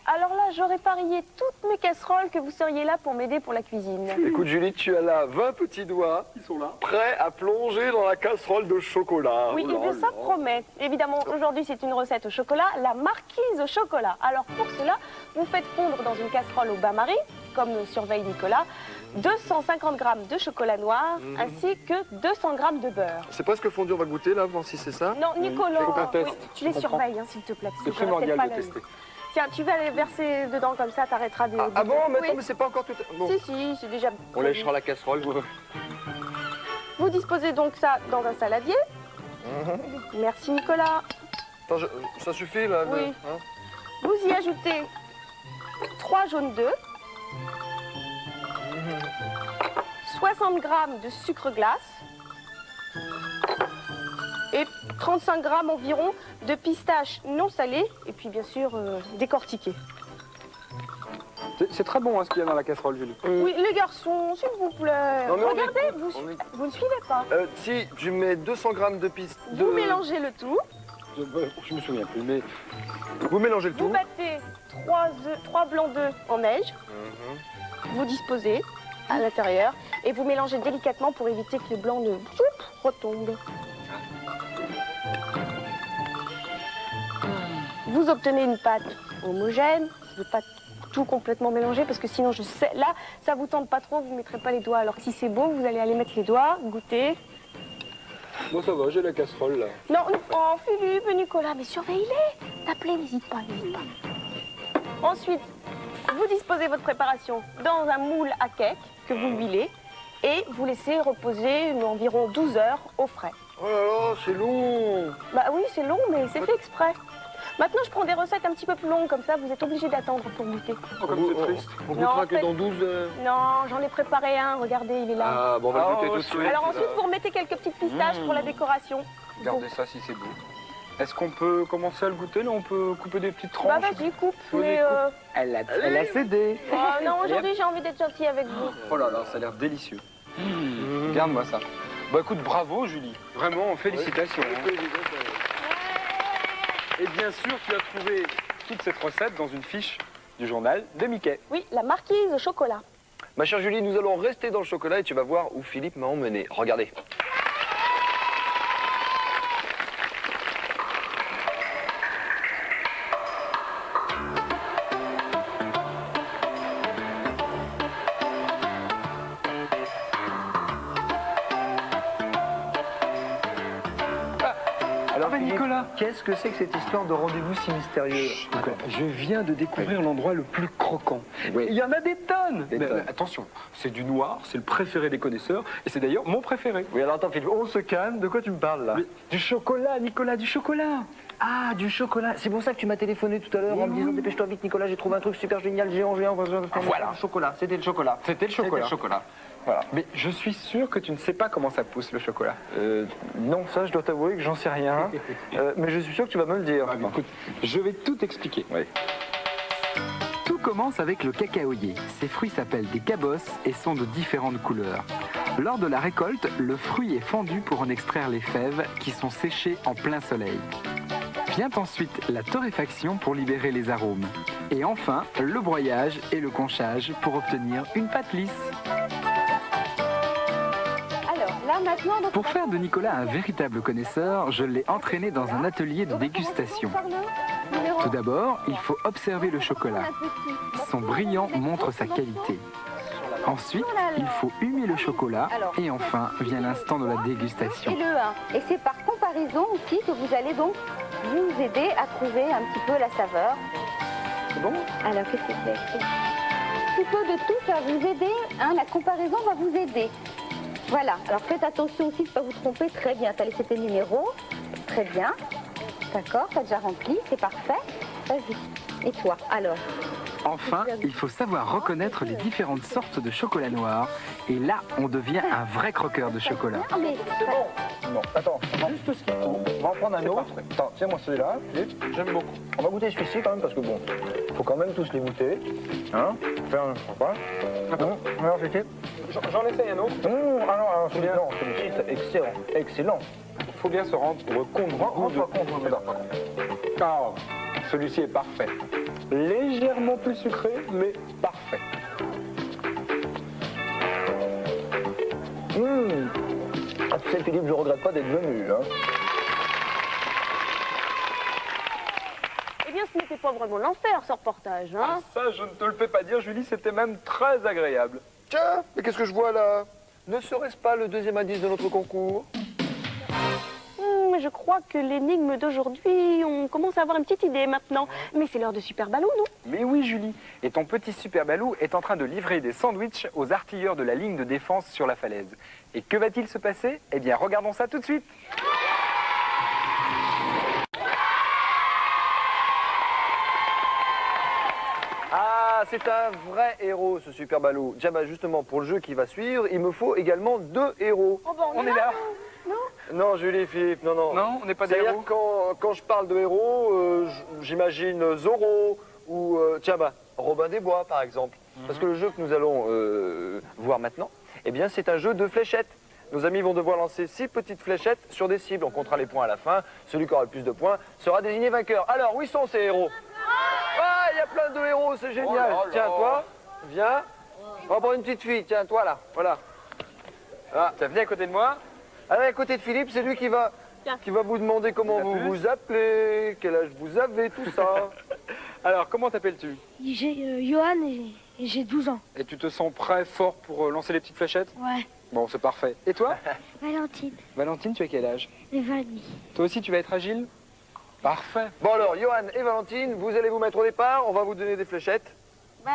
Alors là, j'aurais parié toutes mes casseroles que vous seriez là pour m'aider pour la cuisine. Écoute Julie, tu as là 20 petits doigts, ils sont là, prêts à plonger dans la casserole de chocolat. Oui, Oh et là bien ça là. promet. Évidemment, aujourd'hui, c'est une recette au chocolat, la marquise au chocolat. Alors pour cela, vous faites fondre dans une casserole au bain-marie, comme le surveille Nicolas, 250 g de chocolat noir, ainsi que 200 g de beurre. C'est presque fondu, on va goûter là, voir si c'est ça. Non, Nicolas, faut qu'on teste. tu les Je comprends. surveilles, hein, s'il te plaît. parce C'est que j'aurais primordial peut-être de pas la tester. vue. Tiens, tu vas les verser dedans comme ça, t'arrêteras de... Ah bon, mais Oui. attends, mais c'est pas encore tout... Bon. Si, c'est déjà... On lèchera la casserole. Vous disposez donc ça dans un saladier. Merci Nicolas. Attends, ça suffit là Oui. hein Vous y ajoutez 3 jaunes d'œufs, 60 g de sucre glace et 35 g environ de pistaches non salées et puis bien sûr décortiquées. C'est très bon hein, ce qu'il y a dans la casserole, Julie. Oui, les garçons, s'il vous plaît. Non, mais on Regardez, écoute, vous, on écoute. vous ne suivez pas. Si, tu mets 200 g de piste. Vous mélangez le tout, Je me souviens plus, mais Vous mélangez le vous tout. battez 3 blancs d'œufs en neige. Vous disposez à l'intérieur et vous mélangez délicatement pour éviter que les blancs ne retombent. Vous obtenez une pâte homogène, pas tout complètement mélangé parce que sinon je sais, là ça vous tente pas trop, vous ne mettrez pas les doigts. Alors que si c'est beau, vous allez aller mettre les doigts, goûter. moi ça va, j'ai la casserole là. Non, oh Philippe, Nicolas, mais surveillez-les. T'appelez, n'hésite pas, n'hésite pas. Ensuite, vous disposez votre préparation dans un moule à cake que vous huilez et vous laissez reposer environ 12 heures au frais. Oh là là, c'est long. Bah oui, c'est long, mais c'est fait exprès. Maintenant, je prends des recettes un petit peu plus longues, comme ça, vous êtes obligés d'attendre pour goûter. Oh, comme c'est triste. On Non, goûtera en que fait- dans 12 heures. Non, j'en ai préparé un, regardez, il est là. Ah, bon, on va le goûter tout de suite. Alors ensuite, vous remettez quelques petites pistaches pour la décoration. Regardez ça si c'est beau. Est-ce qu'on peut commencer à le goûter là? On peut couper des petites Bah tranches? vas-y, coupe, Faut mais... des Elle a cédé. oh, non, aujourd'hui, j'ai envie d'être gentille avec vous. Oh là là, ça a l'air délicieux. Regarde-moi ça. Bah écoute, bravo Julie. Vraiment, félicitations. hein. Et bien sûr, tu as trouvé toute cette recette dans une fiche du journal de Mickey. Oui, la marquise au chocolat. Ma chère Julie, nous allons rester dans le chocolat et tu vas voir où Philippe m'a emmené. Regardez. Alors, bah, Philippe, Nicolas. qu'est-ce que c'est que cette histoire de rendez-vous si mystérieux? Je viens de découvrir l'endroit le plus croquant. Oui. Il y en a des tonnes. Des Mais, tonnes. attention, c'est du noir, c'est le préféré des connaisseurs, et c'est d'ailleurs mon préféré. Oui, alors attends, Philippe, on se calme. De quoi tu me parles là? Mais du chocolat, Nicolas, du chocolat. Ah, du chocolat. C'est pour ça que tu m'as téléphoné tout à l'heure en me disant dépêche-toi vite, Nicolas, j'ai trouvé un truc super génial, géant. Voilà. Le chocolat, c'était le chocolat. C'était le chocolat. le chocolat. Voilà. Mais je suis sûr que tu ne sais pas comment ça pousse le chocolat. Non, ça, je dois t'avouer que j'en sais rien. Mais je suis sûr que tu vas me le dire. Écoute, je vais tout expliquer. Oui. Tout commence avec le cacaoyer. Ces fruits s'appellent des cabosses et sont de différentes couleurs. Lors de la récolte, le fruit est fendu pour en extraire les fèves qui sont séchées en plein soleil. Vient ensuite la torréfaction pour libérer les arômes. Et enfin, le broyage et le conchage pour obtenir une pâte lisse. Alors, là, maintenant... donc, Pour faire de Nicolas un véritable connaisseur, je l'ai entraîné dans un atelier de dégustation. Tout d'abord, il faut observer le chocolat. Son brillant montre sa qualité. Ensuite, il faut humer le chocolat. Et enfin, vient l'instant de la dégustation. Et le 1. Et c'est par comparaison aussi que vous allez donc vous aider à trouver un petit peu la saveur. C'est bon? Alors, qu'est-ce que c'est écrit? Un petit peu de tout, ça va vous aider. Hein, la comparaison va vous aider. Voilà. Alors, faites attention aussi de ne pas vous tromper. Très bien. Tu as laissé tes numéros. Très bien. D'accord, tu as déjà rempli. C'est parfait. Vas-y. Et toi, alors? Enfin, il faut savoir reconnaître les différentes sortes de chocolat noir. Et là, on devient un vrai croqueur de chocolat. Non, mais... Bon, attends, juste ce qu'il faut. On va en prendre un autre. Attends, tiens-moi celui-là, Philippe. J'aime beaucoup. On va goûter celui-ci quand même parce que bon, faut quand même tous les goûter. Hein? Faire un repas. Alors, Philippe? J'en essaye un autre. Alors, celui-ci, non, celui-ci, c'est excellent. Excellent. Il faut bien se rendre compte du goût Rends-toi de... compte, attends. Ah, celui-ci est parfait. Légèrement plus sucré, mais parfait. Ah, tu sais, Philippe, je regrette pas d'être venu. Hein. Eh bien, ce n'était pas vraiment l'enfer, ce reportage, hein. Ça, je ne te le fais pas dire, Julie, c'était même très agréable. Tiens, mais qu'est-ce que je vois là? Ne serait-ce pas le deuxième indice de notre concours? Mais je crois que l'énigme d'aujourd'hui, on commence à avoir une petite idée maintenant. Mais c'est l'heure de Super Balou, non? Mais oui, Julie. Et ton petit Super Balou est en train de livrer des sandwichs aux artilleurs de la ligne de défense sur la falaise. Et que va-t-il se passer? Eh bien, regardons ça tout de suite. Ah, c'est un vrai héros, ce Super Balou. Tiens, bah, justement, pour le jeu qui va suivre, il me faut également 2 héros. Oh, bah, On est là. Non, Julie, Philippe, non, non. Non, on n'est pas des C'est-à-dire héros. quand je parle de héros, j'imagine Zorro ou, tiens, bah, Robin des Bois, par exemple. Parce que le jeu que nous allons voir maintenant, eh bien, c'est un jeu de fléchettes. Nos amis vont devoir lancer 6 petites fléchettes sur des cibles. On comptera les points à la fin. Celui qui aura le plus de points sera désigné vainqueur. Alors, où ils sont ces héros? Ah, il y a plein de héros, c'est génial. Oh là là. Tiens, toi, viens. On va prendre une petite fille. Tiens, toi, là, voilà. Ah, Tiens, viens à côté de moi. allez, à côté de Philippe, c'est lui qui va vous demander comment vous vous appelez, quel âge vous avez, tout ça. Alors, comment t'appelles-tu? J'ai Johan et j'ai 12 ans. Et tu te sens prêt, fort pour lancer les petites fléchettes? Ouais. Bon, c'est parfait. Et toi? Valentine, Valentine, tu as quel âge? les 20 demi. Toi aussi, tu vas être agile? Parfait. Bon alors, Johan et Valentine, vous allez vous mettre au départ, on va vous donner des fléchettes.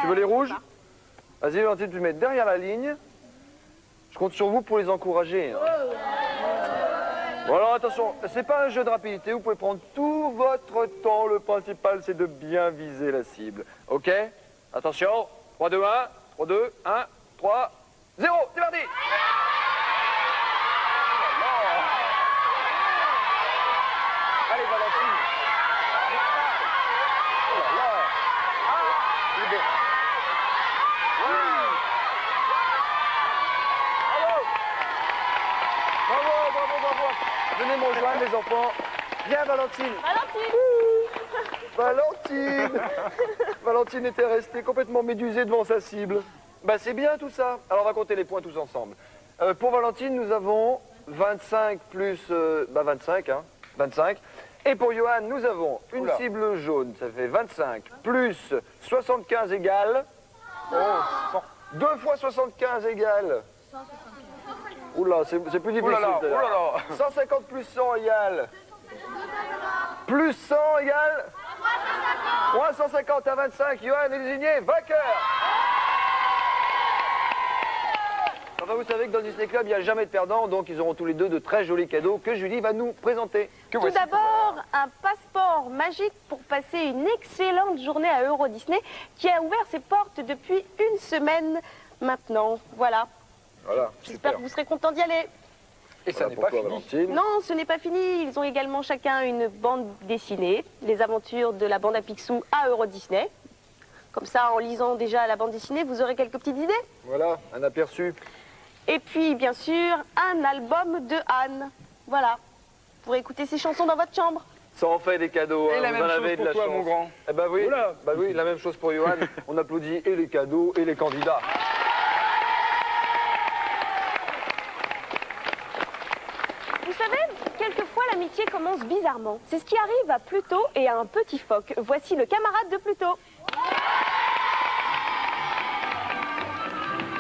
Tu veux les rouges? Vas-y Valentine, tu te mets derrière la ligne. Je compte sur vous pour les encourager. Hein. Bon alors attention, c'est pas un jeu de rapidité, vous pouvez prendre tout votre temps. Le principal c'est de bien viser la cible. Ok? Attention, 3, 2, 1, 3, 2, 1, 3, 0, c'est parti! Allez Valentine! Oh là là! C'est bon. Bravo! Bravo, bravo, bravo! Venez me rejoindre les enfants. Viens Valentine! Valentine! Valentine était restée complètement médusée devant sa cible. Bah c'est bien tout ça. Alors on va compter les points tous ensemble. Pour Valentine, nous avons 25 plus 25, hein, 25. Et pour Johan, nous avons une Oula. cible jaune, ça fait 25 plus 75 égale. Oh, 2 fois 75 égale. Oula, c'est plus difficile. Oulala, oulala. 150 plus 100 égale. Plus 100 égale. 350 à 25, Johan est désigné vainqueur. Enfin, vous savez que dans Disney Club, il n'y a jamais de perdant, donc ils auront tous les deux de très jolis cadeaux que Julie va nous présenter. Tout d'abord, un passeport magique pour passer une excellente journée à Euro Disney qui a ouvert ses portes depuis une semaine maintenant. Voilà. Voilà, J'espère que vous serez contents d'y aller. Et ça Voilà n'est pour pas toi, fini. Valentine. Non, ce n'est pas fini. Ils ont également chacun une bande dessinée, les aventures de la bande à Picsou à Euro Disney. Comme ça, en lisant déjà la bande dessinée, vous aurez quelques petites idées. Voilà, un aperçu. Et puis, bien sûr, un album de Anne. Voilà. Vous pourrez écouter ses chansons dans votre chambre. Ça en fait des cadeaux, Et hein, la vous même en chose avez de pour la toi, chance. mon grand. Eh ben oui, Oula. bah oui, la même chose pour Johan. On applaudit et les cadeaux et les candidats. Vous savez, quelquefois l'amitié commence bizarrement. C'est ce qui arrive à Pluto et à un petit phoque. Voici le camarade de Pluto.